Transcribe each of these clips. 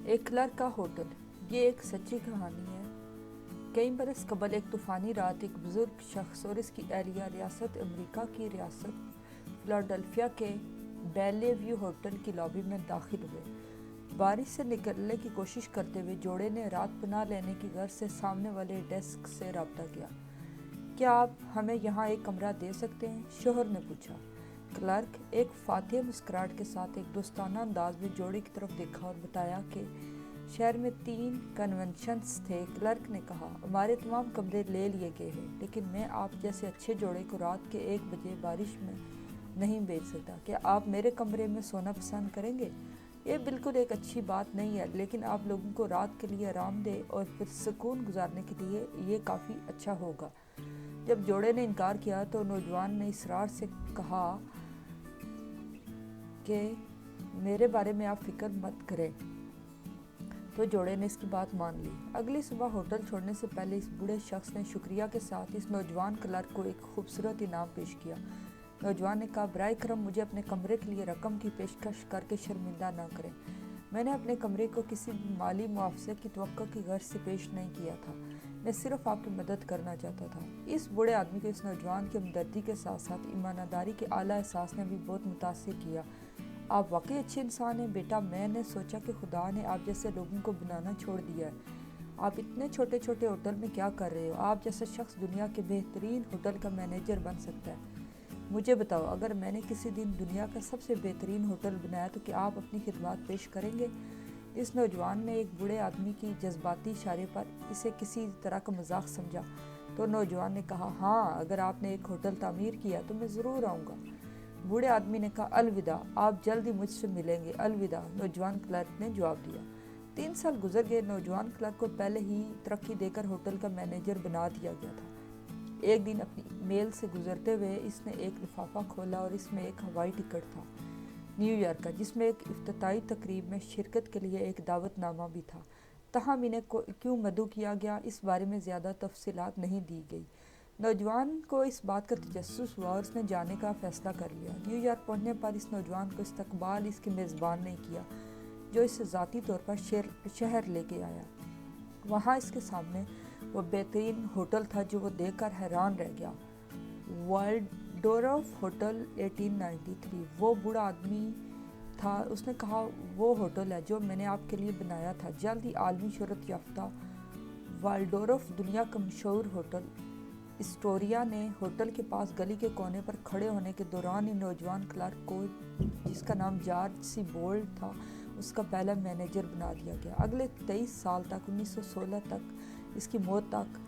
ایک کلرک کا ہوٹل۔ یہ ایک سچی کہانی ہے۔ کئی برس قبل ایک طوفانی رات ایک بزرگ شخص اور اس کی اہلیہ ریاست امریکہ کی ریاست فلاڈیلفیا کے بیلے ویو ہوٹل کی لابی میں داخل ہوئے۔ بارش سے نکلنے کی کوشش کرتے ہوئے جوڑے نے رات پناہ لینے کی غرض سے سامنے والے ڈیسک سے رابطہ کیا۔ کیا آپ ہمیں یہاں ایک کمرہ دے سکتے ہیں؟ شوہر نے پوچھا۔ کلرک ایک فاتح مسکراہٹ کے ساتھ ایک دوستانہ انداز میں جوڑے کی طرف دیکھا اور بتایا کہ شہر میں 3 کنونشنز تھے۔ کلرک نے کہا، ہمارے تمام کمرے لے لیے گئے ہیں، لیکن میں آپ جیسے اچھے جوڑے کو رات کے 1 بجے بارش میں نہیں بھیج سکتا۔ کیا آپ میرے کمرے میں سونا پسند کریں گے؟ یہ بالکل ایک اچھی بات نہیں ہے، لیکن آپ لوگوں کو رات کے لیے آرام دہ اور پرسکون گزارنے کے لیے یہ کافی اچھا ہوگا۔ جب جوڑے نے انکار کیا تو نوجوان نے اصرار سے کہا کہ میرے بارے میں آپ فکر مت کریں، تو جوڑے نے اس کی بات مان لی۔ اگلی صبح ہوٹل چھوڑنے سے پہلے اس بوڑھے شخص نے شکریہ کے ساتھ اس نوجوان کلرک کو ایک خوبصورت انعام پیش کیا۔ نوجوان نے کہا، براہ کرم مجھے اپنے کمرے کے لیے رقم کی پیشکش کر کے شرمندہ نہ کریں۔ میں نے اپنے کمرے کو کسی بھی مالی معاوضے کی توقع کی غرض سے پیش نہیں کیا تھا، میں صرف آپ کی مدد کرنا چاہتا تھا۔ اس بوڑھے آدمی کو اس نوجوان کی ہمدردی کے ساتھ ساتھ ایمانداری کے اعلیٰ احساس نے بھی بہت متاثر کیا۔ آپ واقعی اچھے انسان ہیں بیٹا، میں نے سوچا کہ خدا نے آپ جیسے لوگوں کو بنانا چھوڑ دیا ہے۔ آپ اتنے چھوٹے چھوٹے ہوٹل میں کیا کر رہے ہو؟ آپ جیسا شخص دنیا کے بہترین ہوٹل کا مینیجر بن سکتا ہے۔ مجھے بتاؤ، اگر میں نے کسی دن دنیا کا سب سے بہترین ہوٹل بنایا تو کیا آپ اپنی خدمات پیش کریں گے؟ اس نوجوان نے ایک بوڑھے آدمی کی جذباتی اشارے پر اسے کسی طرح کا مذاق سمجھا تو نوجوان نے کہا، ہاں، اگر آپ نے ایک ہوٹل تعمیر کیا تو میں ضرور آؤں گا۔ بوڑھے آدمی نے کہا، الوداع، آپ جلد ہی مجھ سے ملیں گے، الوداع، نوجوان کلرک نے جواب دیا۔ 3 سال گزر گئے، نوجوان کلرک کو پہلے ہی ترقی دے کر ہوٹل کا مینیجر بنا دیا گیا تھا۔ ایک دن اپنی میل سے گزرتے ہوئے اس نے ایک لفافہ کھولا اور اس میں ایک ہوائی ٹکٹ تھا نیو یارک کا، جس میں ایک افتتاحی تقریب میں شرکت کے لیے ایک دعوت نامہ بھی تھا۔ تاہم انہیں کیوں مدعو کیا گیا، اس بارے میں زیادہ تفصیلات نہیں دی گئی۔ نوجوان کو اس بات کا تجسس ہوا اور اس نے جانے کا فیصلہ کر لیا۔ نیو یارک پہنچنے پر اس نوجوان کو استقبال اس کے میزبان نے کیا، جو اسے ذاتی طور پر شہر لے کے آیا۔ وہاں اس کے سامنے وہ بہترین ہوٹل تھا جو وہ دیکھ کر حیران رہ گیا، والڈورف ہوٹل 1893۔ وہ بوڑھا آدمی تھا، اس نے کہا، وہ ہوٹل ہے جو میں نے آپ کے لیے بنایا تھا، جلد ہی عالمی شہرت یافتہ والڈورف دنیا کا مشہور ہوٹل۔ اسٹوریا نے ہوٹل کے پاس گلی کے کونے پر کھڑے ہونے کے دوران ہی نوجوان کلرک کو، جس کا نام جارج سی بولٹ تھا، اس کا پہلا مینیجر بنا دیا گیا۔ اگلے 23 سال تک، 1916 تک، اس کی موت تک،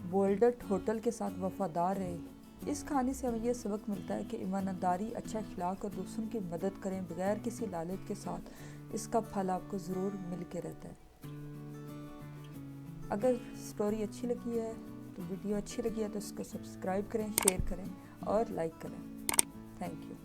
بولڈٹ ہوٹل کے ساتھ وفادار رہے۔ اس کہانی سے ہمیں یہ سبق ملتا ہے کہ ایمانداری، اچھا اخلاق اور دوسروں کی مدد کریں بغیر کسی لالچ کے ساتھ، اس کا پھل آپ کو ضرور مل کے رہتا ہے۔ اگر سٹوری اچھی لگی ہے تو ویڈیو اچھی لگی ہے تو اس کو سبسکرائب کریں، شیئر کریں اور لائک کریں۔ Thank you.